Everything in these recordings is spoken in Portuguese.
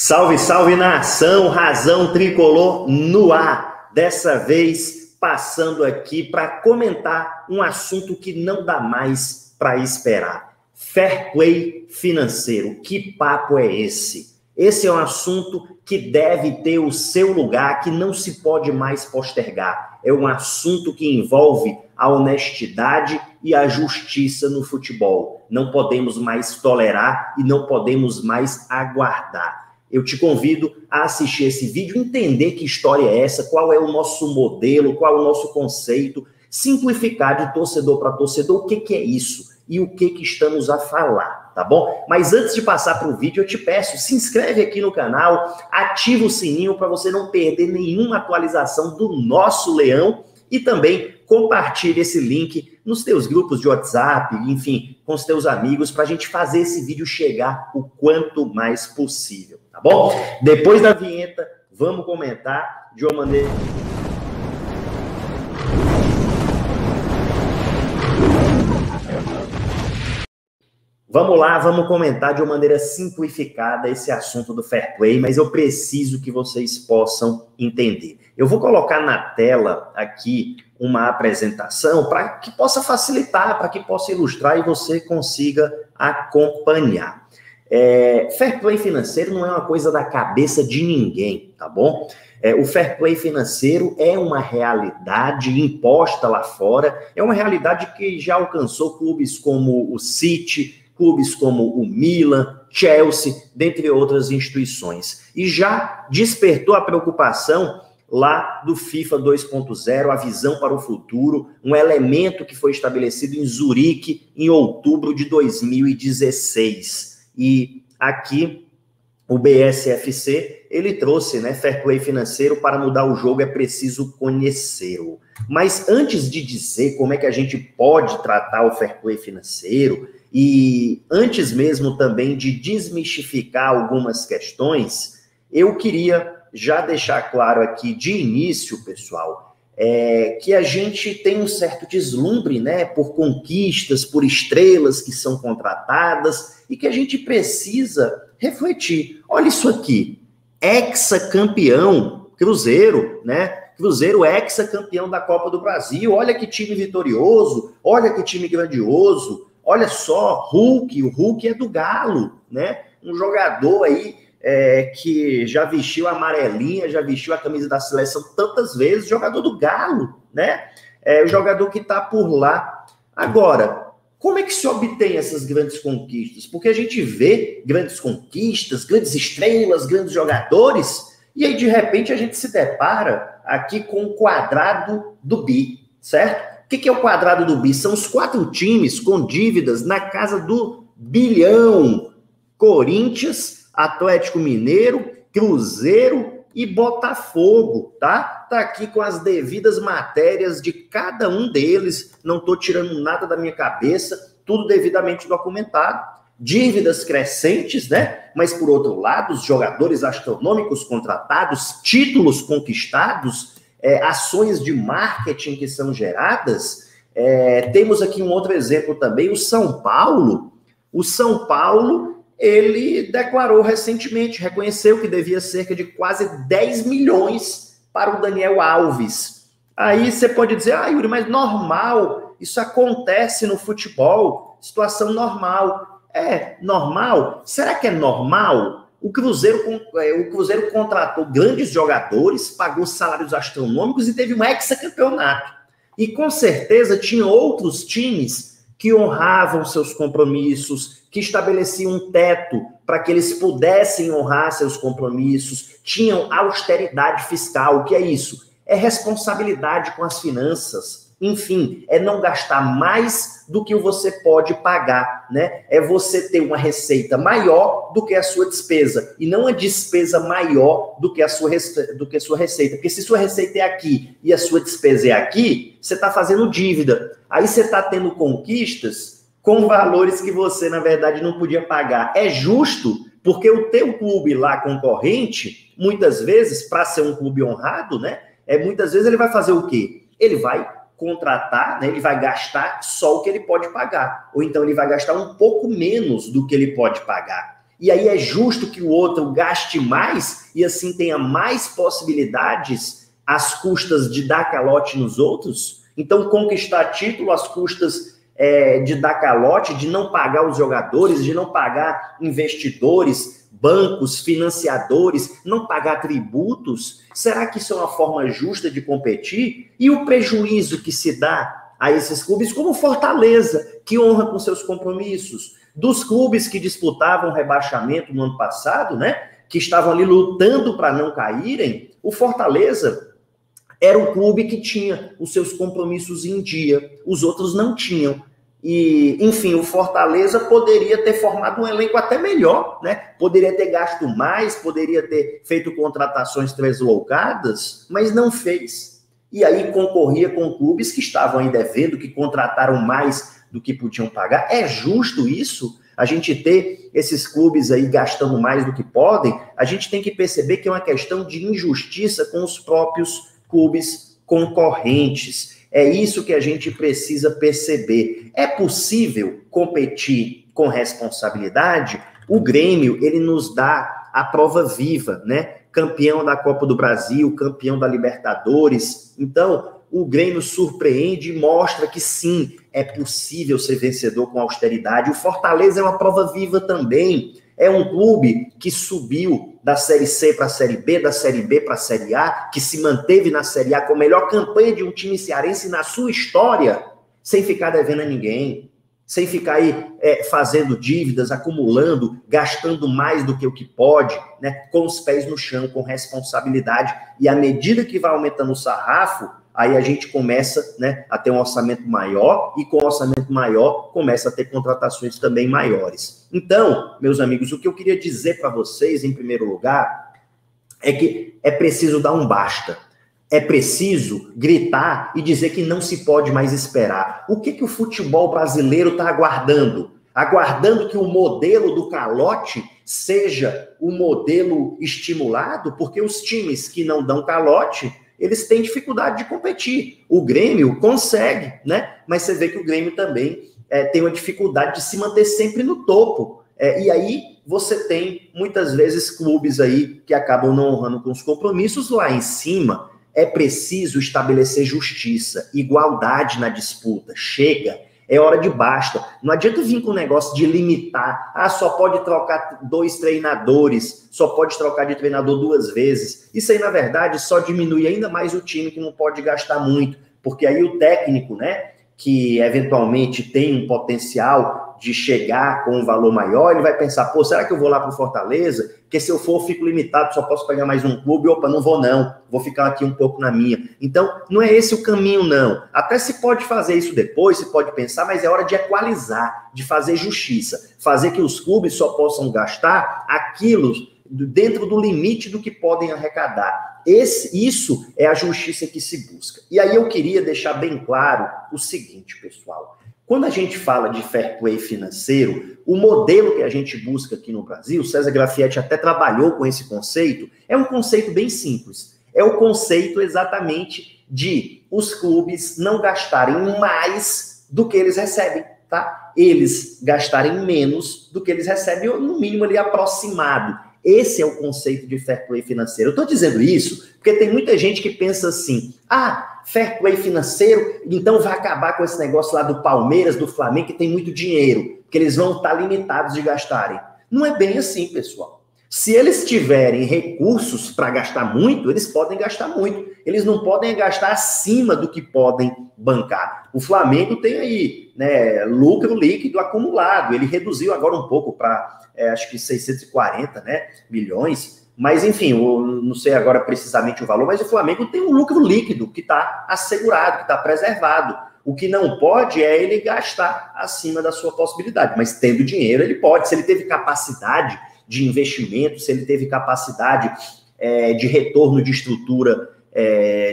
Salve, salve nação, Razão Tricolor no ar. Dessa vez passando aqui para comentar um assunto que não dá mais para esperar. Fair play financeiro. Que papo é esse? Esse é um assunto que deve ter o seu lugar, que não se pode mais postergar. É um assunto que envolve a honestidade e a justiça no futebol. Não podemos mais tolerar e não podemos mais aguardar. Eu te convido a assistir esse vídeo, entender que história é essa, qual é o nosso modelo, qual é o nosso conceito, simplificar de torcedor para torcedor o que é isso e o que estamos a falar, tá bom? Mas antes de passar para o vídeo, eu te peço, se inscreve aqui no canal, ativa o sininho para você não perder nenhuma atualização do nosso leão e também compartilhe esse link nos teus grupos de WhatsApp, enfim, com os teus amigos, para a gente fazer esse vídeo chegar o quanto mais possível, tá bom? Depois da vinheta, vamos comentar de uma maneira... Vamos lá, vamos comentar de uma maneira simplificada esse assunto do fair play, mas eu preciso que vocês possam entender. Eu vou colocar na tela aqui uma apresentação para que possa facilitar, para que possa ilustrar e você consiga acompanhar. Fair play financeiro não é uma coisa da cabeça de ninguém, tá bom? O fair play financeiro é uma realidade imposta lá fora, é uma realidade que já alcançou clubes como o City, clubes como o Milan, Chelsea, dentre outras instituições. E já despertou a preocupação lá do FIFA 2.0, a visão para o futuro, um elemento que foi estabelecido em Zurique em outubro de 2016. E aqui o BSFC, ele trouxe, fair play financeiro. Para mudar o jogo é preciso conhecê-lo. Mas antes de dizer como é que a gente pode tratar o fair play financeiro, e antes mesmo também de desmistificar algumas questões, eu queria já deixar claro aqui de início, pessoal, que a gente tem um certo deslumbre, por conquistas, por estrelas que são contratadas e que a gente precisa refletir. Olha isso aqui, hexacampeão, Cruzeiro, Cruzeiro hexacampeão da Copa do Brasil, olha que time vitorioso, olha que time grandioso, olha só, o Hulk é do Galo, um jogador aí que já vestiu a amarelinha, já vestiu a camisa da seleção tantas vezes, jogador do Galo, o jogador que está por lá. Agora, como é que se obtém essas grandes conquistas? Porque a gente vê grandes conquistas, grandes estrelas, grandes jogadores, e aí de repente a gente se depara aqui com o quadrado do bi, certo? O que é o quadrado do bi? São os 4 times com dívidas na casa do bilhão. Corinthians, Atlético Mineiro, Cruzeiro e Botafogo, tá? Tá aqui com as devidas matérias de cada um deles. Não estou tirando nada da minha cabeça, tudo devidamente documentado. Dívidas crescentes, Mas, por outro lado, os jogadores astronômicos contratados, títulos conquistados, ações de marketing que são geradas. Temos aqui um outro exemplo também, o São Paulo. O São Paulo, ele declarou recentemente, reconheceu que devia cerca de quase 10 milhões para o Daniel Alves. Aí você pode dizer, Yuri, mas normal, isso acontece no futebol, situação normal. Normal? Será que é normal? O Cruzeiro contratou grandes jogadores, pagou salários astronômicos e teve um hexacampeonato. E com certeza tinha outros times que honravam seus compromissos, que estabeleciam um teto para que eles pudessem honrar seus compromissos, tinham austeridade fiscal. O que é isso? É responsabilidade com as finanças. Enfim, é não gastar mais do que você pode pagar, É você ter uma receita maior do que a sua despesa, e não a despesa maior do que a sua receita. Porque se sua receita é aqui e a sua despesa é aqui, você está fazendo dívida. Aí você está tendo conquistas com valores que você, na verdade, não podia pagar. É justo, porque o teu clube lá concorrente, muitas vezes, para ser um clube honrado, muitas vezes ele vai fazer o quê? Ele vai contratar, ele vai gastar só o que ele pode pagar, ou então ele vai gastar um pouco menos do que ele pode pagar. E aí é justo que o outro gaste mais e assim tenha mais possibilidades às custas de dar calote nos outros? Então, conquistar título às custas de dar calote, de não pagar os jogadores, de não pagar investidores, bancos, financiadores, não pagar tributos? Será que isso é uma forma justa de competir? E o prejuízo que se dá a esses clubes, como Fortaleza, que honra com seus compromissos, dos clubes que disputavam rebaixamento no ano passado, né, que estavam ali lutando para não caírem, o Fortaleza era um clube que tinha os seus compromissos em dia, os outros não tinham. E, enfim, o Fortaleza poderia ter formado um elenco até melhor, né? Poderia ter gasto mais, poderia ter feito contratações deslocadas, mas não fez. E aí concorria com clubes que estavam aí devendo, que contrataram mais do que podiam pagar. É justo isso? A gente ter esses clubes aí gastando mais do que podem? A gente tem que perceber que é uma questão de injustiça com os próprios clubes concorrentes. É isso que a gente precisa perceber. É possível competir com responsabilidade? O Grêmio, ele nos dá a prova viva, né? Campeão da Copa do Brasil, campeão da Libertadores. Então, o Grêmio surpreende e mostra que sim, é possível ser vencedor com austeridade. O Fortaleza é uma prova viva também. É um clube que subiu da Série C para a Série B, da Série B para a Série A, que se manteve na Série A com a melhor campanha de um time cearense na sua história, sem ficar devendo a ninguém, sem ficar aí fazendo dívidas, acumulando, gastando mais do que o que pode, né, com os pés no chão, com responsabilidade. E à medida que vai aumentando o sarrafo, aí a gente começa, né, a ter um orçamento maior, e com um orçamento maior, começa a ter contratações também maiores. Então, meus amigos, o que eu queria dizer para vocês, em primeiro lugar, é que é preciso dar um basta. É preciso gritar e dizer que não se pode mais esperar. O que o futebol brasileiro está aguardando? Aguardando que o modelo do calote seja o modelo estimulado? Porque os times que não dão calote, eles têm dificuldade de competir. O Grêmio consegue, né? Mas você vê que o Grêmio também tem uma dificuldade de se manter sempre no topo. E aí você tem, muitas vezes, clubes aí que acabam não honrando com os compromissos lá em cima. É preciso estabelecer justiça, igualdade na disputa. Chega, é hora de basta. Não adianta vir com o negócio de limitar. Só pode trocar 2 treinadores, só pode trocar de treinador 2 vezes. Isso aí, na verdade, só diminui ainda mais o time, que não pode gastar muito. Porque aí o técnico, né, que eventualmente tem um potencial de chegar com um valor maior, ele vai pensar, pô, será que eu vou lá para o Fortaleza? Porque se eu for, eu fico limitado, só posso pegar mais um clube. Opa, não vou não, vou ficar aqui um pouco na minha. Então, não é esse o caminho, não. Até se pode fazer isso depois, se pode pensar, mas é hora de equalizar, de fazer justiça, fazer que os clubes só possam gastar aquilo dentro do limite do que podem arrecadar. Isso é a justiça que se busca. E aí eu queria deixar bem claro o seguinte, pessoal. Quando a gente fala de fair play financeiro, o modelo que a gente busca aqui no Brasil, César Grafietti até trabalhou com esse conceito, é um conceito bem simples. É o conceito exatamente de os clubes não gastarem mais do que eles recebem, tá? Eles gastarem menos do que eles recebem, ou no mínimo ali aproximado. Esse é o conceito de fair play financeiro. Eu estou dizendo isso porque tem muita gente que pensa assim, fair play financeiro, então vai acabar com esse negócio lá do Palmeiras, do Flamengo, que tem muito dinheiro, que eles vão estar limitados de gastarem. Não é bem assim, pessoal. Se eles tiverem recursos para gastar muito, eles podem gastar muito. Eles não podem gastar acima do que podem bancar. O Flamengo tem aí, né, lucro líquido acumulado. Ele reduziu agora um pouco para, acho que 640, né, milhões. Mas, enfim, eu não sei agora precisamente o valor, mas o Flamengo tem um lucro líquido que está assegurado, que está preservado. O que não pode é ele gastar acima da sua possibilidade. Mas tendo dinheiro, ele pode. Se ele teve capacidade de investimento, se ele teve capacidade de retorno de estrutura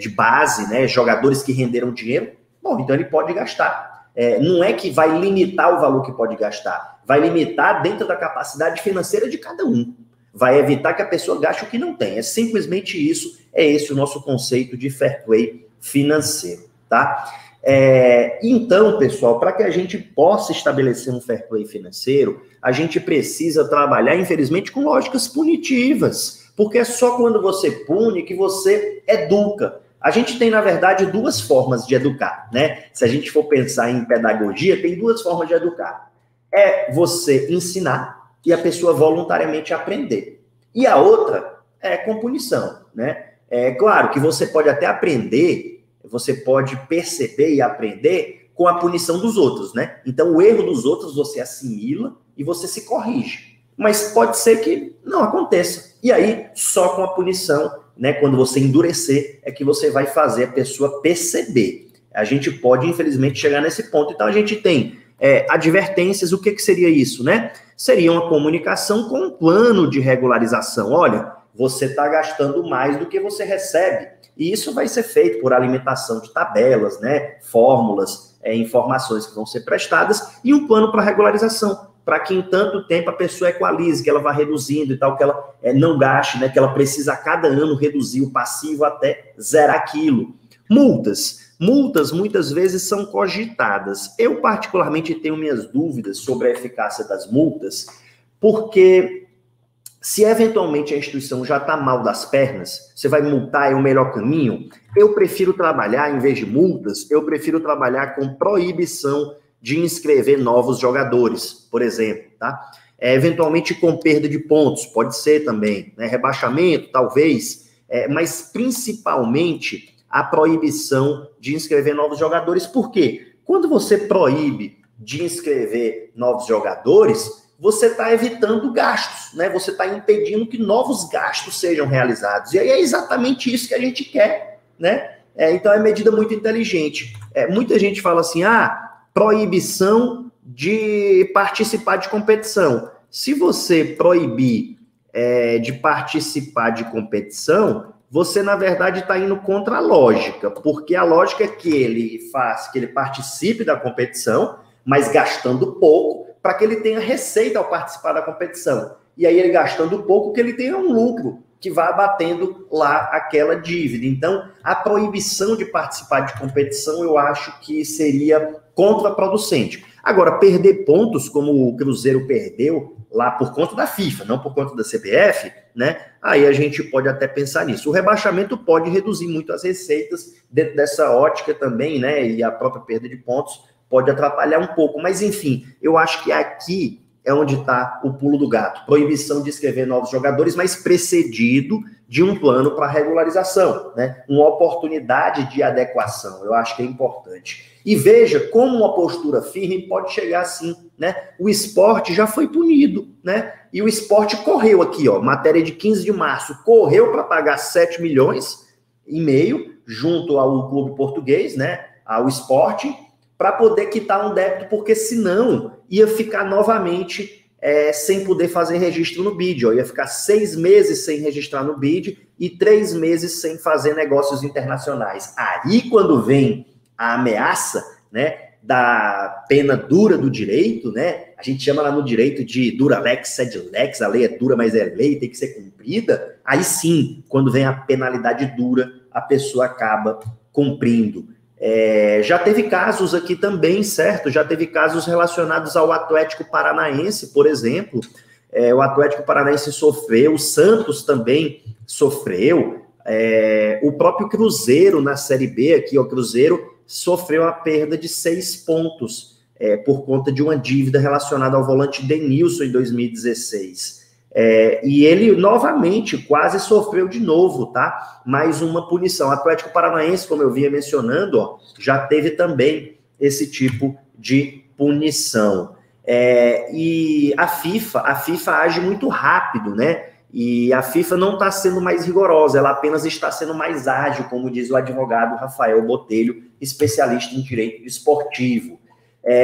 de base, né, jogadores que renderam dinheiro, bom, então ele pode gastar. Não é que vai limitar o valor que pode gastar, vai limitar dentro da capacidade financeira de cada um. Vai evitar que a pessoa gaste o que não tem. É simplesmente isso, é esse o nosso conceito de fair play financeiro, tá? Então, pessoal, para que a gente possa estabelecer um fair play financeiro, a gente precisa trabalhar, infelizmente, com lógicas punitivas, porque é só quando você pune que você educa. A gente tem, na verdade, duas formas de educar, né? Se a gente for pensar em pedagogia, tem duas formas de educar. É você ensinar e a pessoa voluntariamente aprender. E a outra é com punição, né? É claro que você pode até aprender, você pode perceber e aprender com a punição dos outros, né? Então, o erro dos outros você assimila e você se corrige. Mas pode ser que não aconteça. E aí, só com a punição, né, quando você endurecer, é que você vai fazer a pessoa perceber. A gente pode, infelizmente, chegar nesse ponto. Então, a gente tem advertências. O que seria isso, né? Seria uma comunicação com um plano de regularização. Olha, você está gastando mais do que você recebe. E isso vai ser feito por alimentação de tabelas, né, fórmulas, informações que vão ser prestadas e um plano para regularização, para que em tanto tempo a pessoa equalize, que ela vá reduzindo e tal, que ela não gaste, né, que ela precisa a cada ano reduzir o passivo até zerar aquilo. Multas muitas vezes são cogitadas. Eu particularmente tenho minhas dúvidas sobre a eficácia das multas, porque se eventualmente a instituição já está mal das pernas, você vai multar, é o melhor caminho? Eu prefiro trabalhar, em vez de multas, eu prefiro trabalhar com proibição de inscrever novos jogadores, por exemplo, tá? Eventualmente com perda de pontos, pode ser também, né? Rebaixamento, talvez, mas principalmente a proibição de inscrever novos jogadores. Por quê? Quando você proíbe de inscrever novos jogadores, você está evitando gastos, né? Você está impedindo que novos gastos sejam realizados. E aí é exatamente isso que a gente quer, né? Então é medida muito inteligente. Muita gente fala assim, proibição de participar de competição. Se você proibir de participar de competição, você, na verdade, está indo contra a lógica, porque a lógica é que ele participe da competição, mas gastando pouco, para que ele tenha receita ao participar da competição. E aí, ele gastando pouco, que ele tenha um lucro, que vá abatendo lá aquela dívida. Então, a proibição de participar de competição, eu acho que seria contraproducente. Agora, perder pontos, como o Cruzeiro perdeu, lá por conta da FIFA, não por conta da CBF, né? Aí a gente pode até pensar nisso. O rebaixamento pode reduzir muito as receitas dentro dessa ótica também, né? E a própria perda de pontos pode atrapalhar um pouco. Mas, enfim, eu acho que aqui é onde está o pulo do gato. Proibição de inscrever novos jogadores, mas precedido de um plano para regularização, né? Uma oportunidade de adequação. Eu acho que é importante. E veja como uma postura firme pode chegar assim, né? O esporte já foi punido, né? E o esporte correu aqui, ó, matéria de 15 de março, correu para pagar 7,5 milhões junto ao clube português, né? Ao esporte, para poder quitar um débito, porque senão ia ficar novamente sem poder fazer registro no BID. Ó, ia ficar 6 meses sem registrar no BID e 3 meses sem fazer negócios internacionais. Aí, quando vem a ameaça, né, da pena dura do direito, né, a gente chama lá no direito de dura lex sed lex, a lei é dura, mas é lei, tem que ser cumprida. Aí sim, quando vem a penalidade dura, a pessoa acaba cumprindo. Já teve casos aqui também, certo? Já teve casos relacionados ao Atlético Paranaense, por exemplo. O Atlético Paranaense sofreu, o Santos também sofreu, o próprio Cruzeiro na Série B, aqui, o Cruzeiro sofreu a perda de 6 pontos por conta de uma dívida relacionada ao volante Denilson em 2016. E ele novamente quase sofreu de novo, tá? Mais uma punição. O Atlético Paranaense, como eu vinha mencionando, ó, já teve também esse tipo de punição. E a FIFA age muito rápido, né? E a FIFA não está sendo mais rigorosa, ela apenas está sendo mais ágil, como diz o advogado Rafael Botelho, especialista em direito esportivo.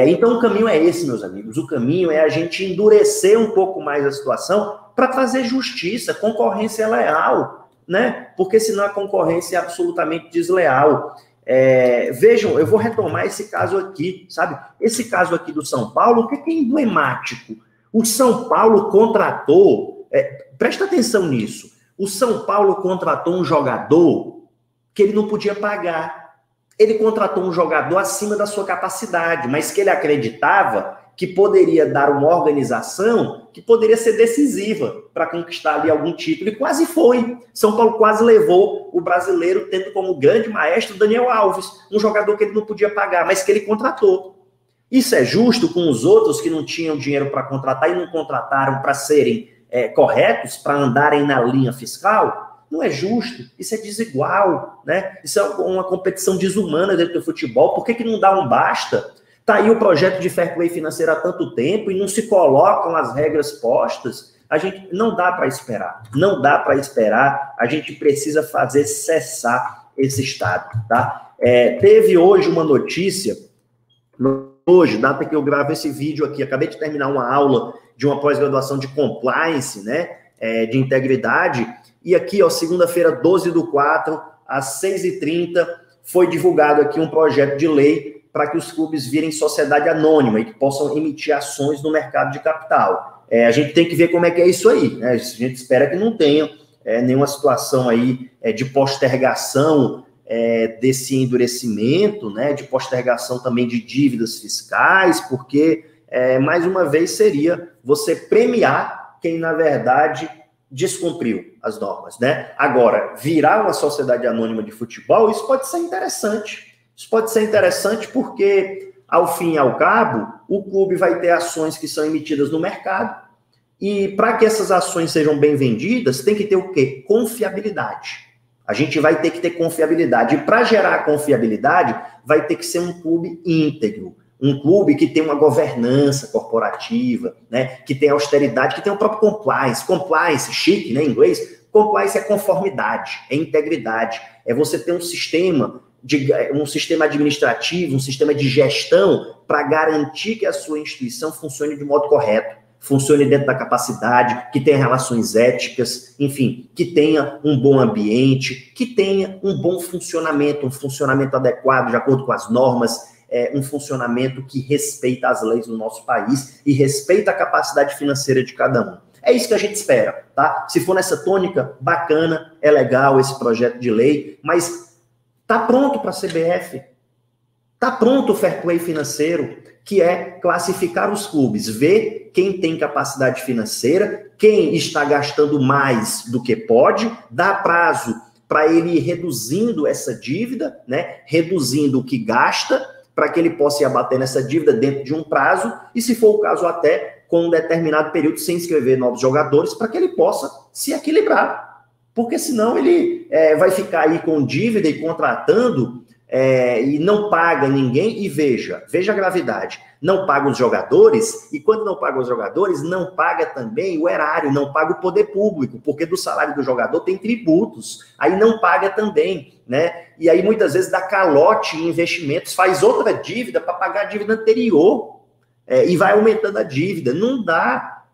Então o caminho é esse, meus amigos, o caminho é a gente endurecer um pouco mais a situação para trazer justiça, concorrência leal, né? Porque senão a concorrência é absolutamente desleal. Vejam, eu vou retomar esse caso aqui, sabe? Esse caso aqui do São Paulo, o que é emblemático? O São Paulo contratou, presta atenção nisso, o São Paulo contratou um jogador que ele não podia pagar. Ele contratou um jogador acima da sua capacidade, mas que ele acreditava que poderia dar uma organização que poderia ser decisiva para conquistar ali algum título, e quase foi. São Paulo quase levou o brasileiro, tendo como grande maestro Daniel Alves, um jogador que ele não podia pagar, mas que ele contratou. Isso é justo com os outros que não tinham dinheiro para contratar e não contrataram para serem corretos, para andarem na linha fiscal? Não é justo, isso é desigual, né? Isso é uma competição desumana dentro do futebol. Por que não dá um basta? Está aí o projeto de fair play financeiro há tanto tempo e não se colocam as regras postas. A gente não dá para esperar. Não dá para esperar. A gente precisa fazer cessar esse estado, tá? Teve hoje uma notícia, hoje, data que eu gravo esse vídeo aqui, acabei de terminar uma aula de uma pós-graduação de compliance, né? De integridade. E aqui, ó, segunda-feira, 12/4, às 6h30, foi divulgado aqui um projeto de lei para que os clubes virem sociedade anônima e que possam emitir ações no mercado de capital. A gente tem que ver como é que é isso aí, né? A gente espera que não tenha nenhuma situação aí de postergação desse endurecimento, né? De postergação também de dívidas fiscais, porque, mais uma vez, seria você premiar quem, na verdade, descumpriu as normas, né? Agora, virar uma sociedade anônima de futebol, isso pode ser interessante. Isso pode ser interessante porque, ao fim e ao cabo, o clube vai ter ações que são emitidas no mercado e, para que essas ações sejam bem vendidas, tem que ter o quê? Confiabilidade. A gente vai ter que ter confiabilidade. E, para gerar confiabilidade, vai ter que ser um clube íntegro, um clube que tem uma governança corporativa, né? Que tem austeridade, que tem o próprio compliance. Compliance, chique, né, em inglês. Compliance é conformidade, é integridade. É você ter um sistema administrativo, um sistema de gestão para garantir que a sua instituição funcione de modo correto, funcione dentro da capacidade, que tenha relações éticas, enfim, que tenha um bom ambiente, que tenha um bom funcionamento, um funcionamento adequado, de acordo com as normas, um funcionamento que respeita as leis do nosso país e respeita a capacidade financeira de cada um. É isso que a gente espera, tá? Se for nessa tônica, bacana, é legal esse projeto de lei, mas está pronto para a CBF, está pronto o fair play financeiro, que é classificar os clubes, ver quem tem capacidade financeira, quem está gastando mais do que pode, dar prazo para ele ir reduzindo essa dívida, né? Reduzindo o que gasta, para que ele possa ir abater nessa dívida dentro de um prazo, e se for o caso até com um determinado período sem inscrever novos jogadores, para que ele possa se equilibrar. Porque senão ele vai ficar aí com dívida e contratando e não paga ninguém. E veja a gravidade, não paga os jogadores, e quando não paga os jogadores, não paga também o erário, não paga o poder público, porque do salário do jogador tem tributos, aí não paga também, né? E aí muitas vezes dá calote em investimentos, faz outra dívida para pagar a dívida anterior, e vai aumentando a dívida. Não dá,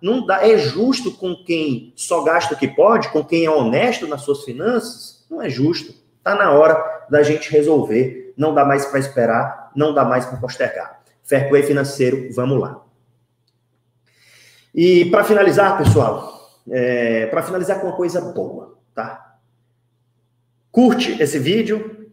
é justo com quem só gasta o que pode, com quem é honesto nas suas finanças? Não é justo. Está na hora da gente resolver. Não dá mais para esperar, não dá mais para postergar. Fair play financeiro, vamos lá. E para finalizar, pessoal, para finalizar com uma coisa boa, tá? Curte esse vídeo,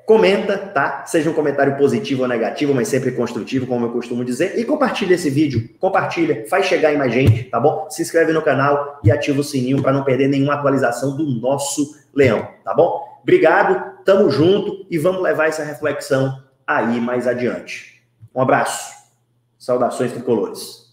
comenta, tá? Seja um comentário positivo ou negativo, mas sempre construtivo, como eu costumo dizer. E compartilha esse vídeo. Compartilha, faz chegar em mais gente, tá bom? Se inscreve no canal e ativa o sininho para não perder nenhuma atualização do nosso leão, tá bom? Obrigado, tamo junto e vamos levar essa reflexão aí mais adiante. Um abraço. Saudações tricolores.